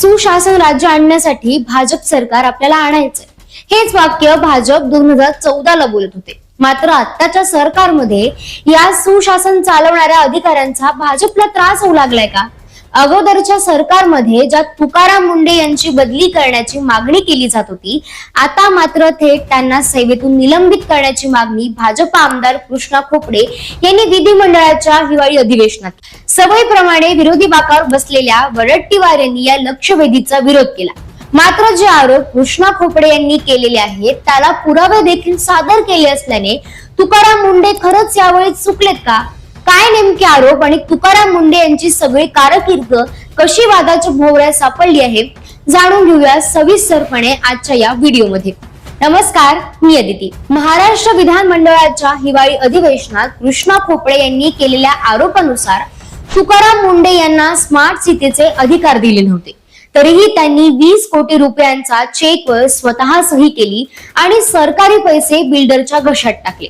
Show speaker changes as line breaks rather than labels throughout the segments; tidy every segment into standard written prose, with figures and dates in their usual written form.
सुशासन राज्य आणण्यासाठी भाजप सरकार आपल्याला आणायचंय, हेच वाक्य भाजप 2014 ला बोलत होते. मात्र आत्ताच्या सरकारमध्ये या सुशासन चालवणाऱ्या अधिकाऱ्यांचा भाजपला त्रास होऊ लागलाय का? अगोदरच्या सरकारमध्ये ज्या तुकाराम मुंढे यांची बदली करण्याची मागणी केली जात होती, आता मात्र थेट त्यांना सेवेतून निलंबित करण्याची मागणी भाजप आमदार कृष्णा खोपडे यांनी विधिमंडळाच्या हिवाळी अधिवेशनात सवयीप्रमाणे विरोधी बाकावर बसलेल्या वडट्टीवार यांनी या लक्षवेधीचा विरोध केला. मात्र जे आरोप कृष्णा खोपडे यांनी केलेले आहेत त्याला पुरावे देखील सादर केले असल्याने तुकाराम मुंढे खरंच यावेळी चुकलेत का? काय नेमके आरोप आणि तुकाराम मुंढे यांची सगळी कारकीर्द कशी वादाच्या भोवऱ्यात सापडली आहे, जाणून घेऊया सविस्तरपणे आजच्या या व्हिडिओमध्ये. नमस्कार, मी अदिती. महाराष्ट्र विधानमंडळाच्या हिवाळी अधिवेशनात कृष्णा खोपडे यांनी केलेल्या आरोपानुसार तुकाराम मुंढे यांना स्मार्ट सिटीचे अधिकार दिले नव्हते. तरीही त्यांनी 20 कोटी रुपयांचा चेकवर स्वतः सही केली आणि सरकारी पैसे बिल्डरच्या घशात टाकले.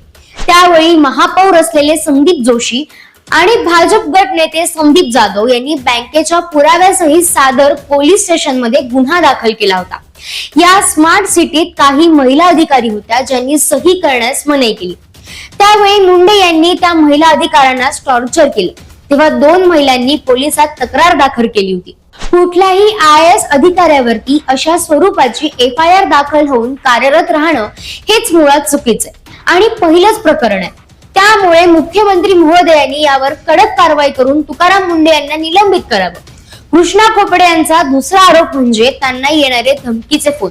त्यावेळी महापौर असलेले संदीप जोशी आणि भाजप गट नेते संदीप जाधव यांनी बँकेच्या पुराव्यासहित सादर पोलीस स्टेशनमध्ये गुन्हा दाखल केला होता. या स्मार्ट सिटीत काही महिला अधिकारी होत्या ज्यांनी सही करण्यास मनाई केली. त्यावेळी मुंढे यांनी त्या महिला अधिकाऱ्यांना टॉर्चर केलं. तेव्हा 2 महिलांनी पोलिसात तक्रार दाखल केली होती. कुठल्याही IAS अधिकाऱ्यावरती अशा स्वरूपाची FIR दाखल होऊन कार्यरत राहणं हेच मुळात चुकीचं आहे आणि पहिलंच प्रकरण आहे. त्यामुळे मुख्यमंत्री महोदयांनी यावर कडक कारवाई करून तुकाराम मुंढे यांना निलंबित करावं. कृष्णा खोपडे यांचा दुसरा आरोप म्हणजे त्यांना येणारे धमकीचे फोन.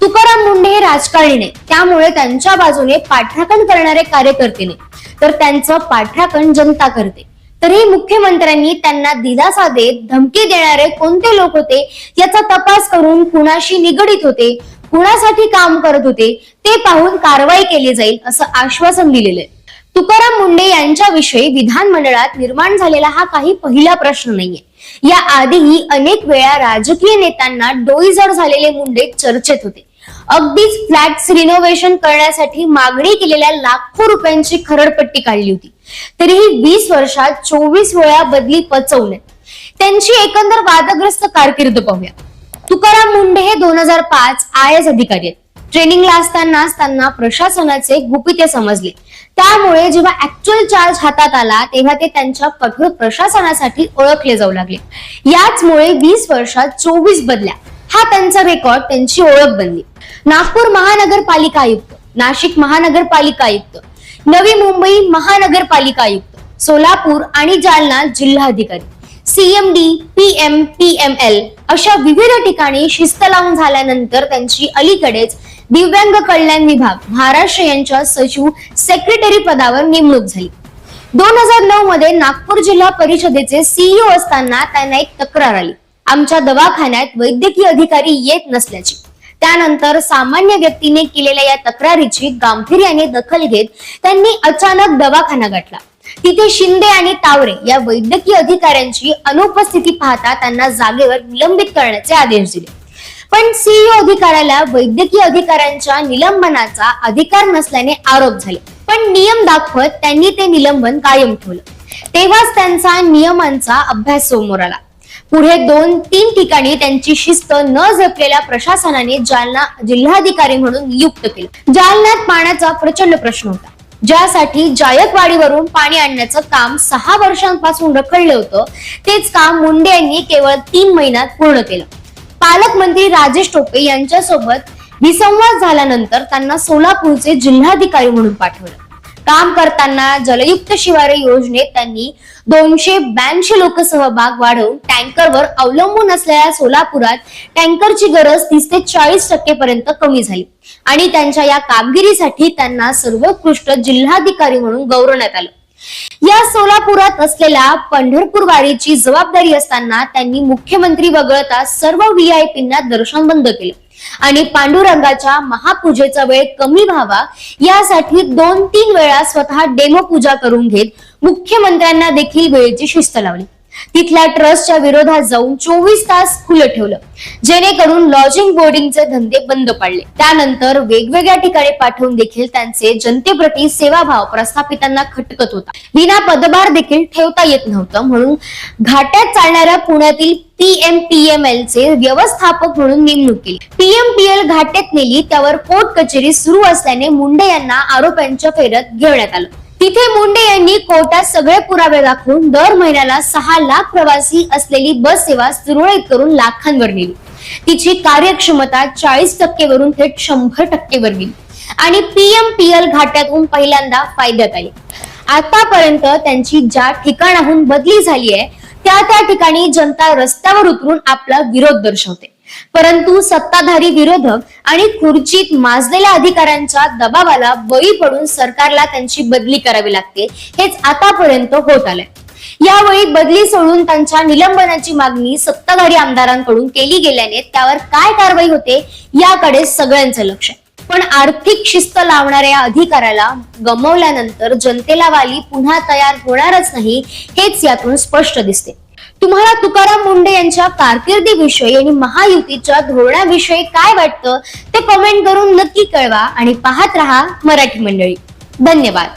तुकाराम मुंढे हे राजकारणी नाही, त्यामुळे त्यांच्या बाजूने पाठराखण करणारे कार्यकर्ते नाही, तर त्यांचं पाठराखण जनता करते. तरीही मुख्यमंत्र्यांनी त्यांना दिलासा देत धमकी देणारे कोणते लोक होते याचा तपास करून कुणाशी निगडीत होते, कुणासाठी काम करत होते ते पाहून कारवाई केली जाईल असं आश्वासन दिलेलं आहे. तुकाराम मुंढे यांच्याविषयी विधानमंडळात निर्माण झालेला हा काही पहिला प्रश्न नाहीये. या आधीही अनेक वेळा राजकीय नेत्यांना डोईजड झालेले मुंढे चर्चेत होते. अगदीच फ्लॅट्स रिनोव्हेशन करण्यासाठी मागणी केलेल्या लाखो रुपयांची खरडपट्टी काढली होती. तरीही 20 वर्षात 24 वेळा बदली पचवल्या. त्यांची एकंदर वादग्रस्त कारकीर्द पाहूया. तुकाराम मुंढे हे 2005 IAS अधिकारी आहेत. ट्रेनिंगला असतानाच त्यांना प्रशासनाचे गुपिते समजले. त्यामुळे जेव्हा ऍक्च्युअल चार्ज हातात आला तेव्हा ते त्यांच्या कठोर प्रशासनासाठी ओळखले जाऊ लागले. याचमुळे 20 वर्षात 24 बदल्या हा त्यांचा रेकॉर्ड, त्यांची ओळख बनली. नागपूर महानगरपालिका आयुक्त, नाशिक महानगरपालिका आयुक्त, नवी मुंबई महानगरपालिका आयुक्त, सोलापूर आणि जालना जिल्हाधिकारी, CMD, PM, PML अशा विविध ठिकाणी शिस्त लावून झाल्यानंतर त्यांची अलीकडेच दिव्यांग कल्याण विभाग महाराष्ट्र यांच्या सचिव सेक्रेटरी पदावर नेमणूक झाली. 2009 मध्ये नागपूर जिल्हा परिषदेचे CEO असताना त्यांना एक तक्रार आली, आमच्या दवाखान्यात वैद्यकीय अधिकारी येत नसल्याची. त्यानंतर सामान्य व्यक्तीने केलेल्या या तक्रारीची गांभीर्याने दखल घेत त्यांनी अचानक दवाखाना गाठला. तिथे शिंदे आणि तावरे या वैद्यकीय अधिकाऱ्यांची अनुपस्थिती पाहता त्यांना जागेवर निलंबित करण्याचे आदेश दिले. पण CEO अधिकाऱ्याला वैद्यकीय अधिकाऱ्यांच्या निलंबनाचा अधिकार नसल्याने आरोप झाले. पण नियम दाखवत त्यांनी ते निलंबन कायम ठेवलं. तेव्हाच त्यांचा नियमांचा अभ्यास समोर आला. पुढे 2-3 ठिकाणी त्यांची शिस्त न जपलेल्या प्रशासनाने जालना जिल्हाधिकारी म्हणून नियुक्त केलं. जालन्यात पाण्याचा प्रचंड प्रश्न होता, ज्यासाठी जायकवाडीवरून पाणी आणण्याचं काम 6 वर्षांपासून रखडलं होतं. तेच काम मुंढे यांनी केवळ 3 महिन्यात पूर्ण केलं. पालकमंत्री राजेश टोपे यांच्यासोबत विसंवाद झाल्यानंतर त्यांना सोलापूरचे जिल्हाधिकारी म्हणून पाठवलं. काम करताना जलयुक्त शिवारे योजनेत त्यांनी 282 लोकसहभाग वाढवून टँकरवर अवलंबून असलेल्या सोलापुरात टँकरची गरज 30 ते 40% पर्यंत कमी झाली आणि त्यांच्या या कामगिरीसाठी त्यांना सर्वोत्कृष्ट जिल्हाधिकारी म्हणून गौरवण्यात आलं. या सोलापुरात असलेल्या पंढरपूर वारीची जबाबदारी असताना त्यांनी मुख्यमंत्री वगळता सर्व VIPंना दर्शन बंद केलं आणि पांडुरंगाच्या महापूजेचा वेळ कमी व्हावा यासाठी 2-3 वेळा स्वतः डेमो पूजा करून घेत मुख्यमंत्र्यांना देखील वेळेची शिस्त लावली. तिथल्या ट्रस्टच्या विरोधात जाऊन 24 तास खुलं ठेवलं, जेणेकरून लॉजिंग बोर्डिंगचे धंदे बंद पाडले. त्यानंतर वेगवेगळ्या ठिकाणी पाठवून देखील त्यांचे जनतेप्रती सेवाभाव प्रस्थापितांना खटकत होता. विना पदभार देखील ठेवता येत नव्हतं, म्हणून घाट्यात चालणाऱ्या पुण्यातील PMPML चे व्यवस्थापक म्हणून नेमणूक केली. PMPL घाट्यात नेली, त्यावर कोर्ट कचेरी सुरू असल्याने मुंडे यांना आरोपांच्या फेऱ्यात घेण्यात आलं. तिथे मुंडे यांनी कोर्टात सगळे पुरावे दाखवून दर महिन्याला 6 लाख प्रवासी असलेली बस सेवा सुरळीत करून लाखांवर नेली. तिची कार्यक्षमता 40% वरून थेट 100% वर गेली आणि PMPL घाट्यातून पहिल्यांदा फायद्यात आली. आतापर्यंत त्यांची ज्या ठिकाणाहून बदली झाली आहे त्या ठिकाणी जनता रस्त्यावर उतरून आपला विरोध दर्शवते, परंतु सत्ताधारी विरोधक आणि खुर्चीत माजलेल्या अधिकाऱ्यांच्या दबावाला बळी पडून सरकारला त्यांची बदली करावी लागते. हेच आतापर्यंत होत आलंय. यावेळी बदली सोडून त्यांच्या निलंबनाची मागणी सत्ताधारी आमदारांकडून केली गेल्याने त्यावर काय कारवाई होते याकडे सगळ्यांचं लक्ष आहे. पण आर्थिक शिस्त लावणाऱ्या या अधिकाऱ्याला गमावल्यानंतर जनतेला वाली पुन्हा तयार होणारच नाही, हेच यातून स्पष्ट दिसते. तुम्हाला तुकाराम मुंडे यांच्या कारकिर्दीविषयी आणि महायुतीच्या धोरणाविषयी काय वाटतं ते कमेंट करून नक्की कळवा आणि पाहत रहा मराठी मंडळी. धन्यवाद.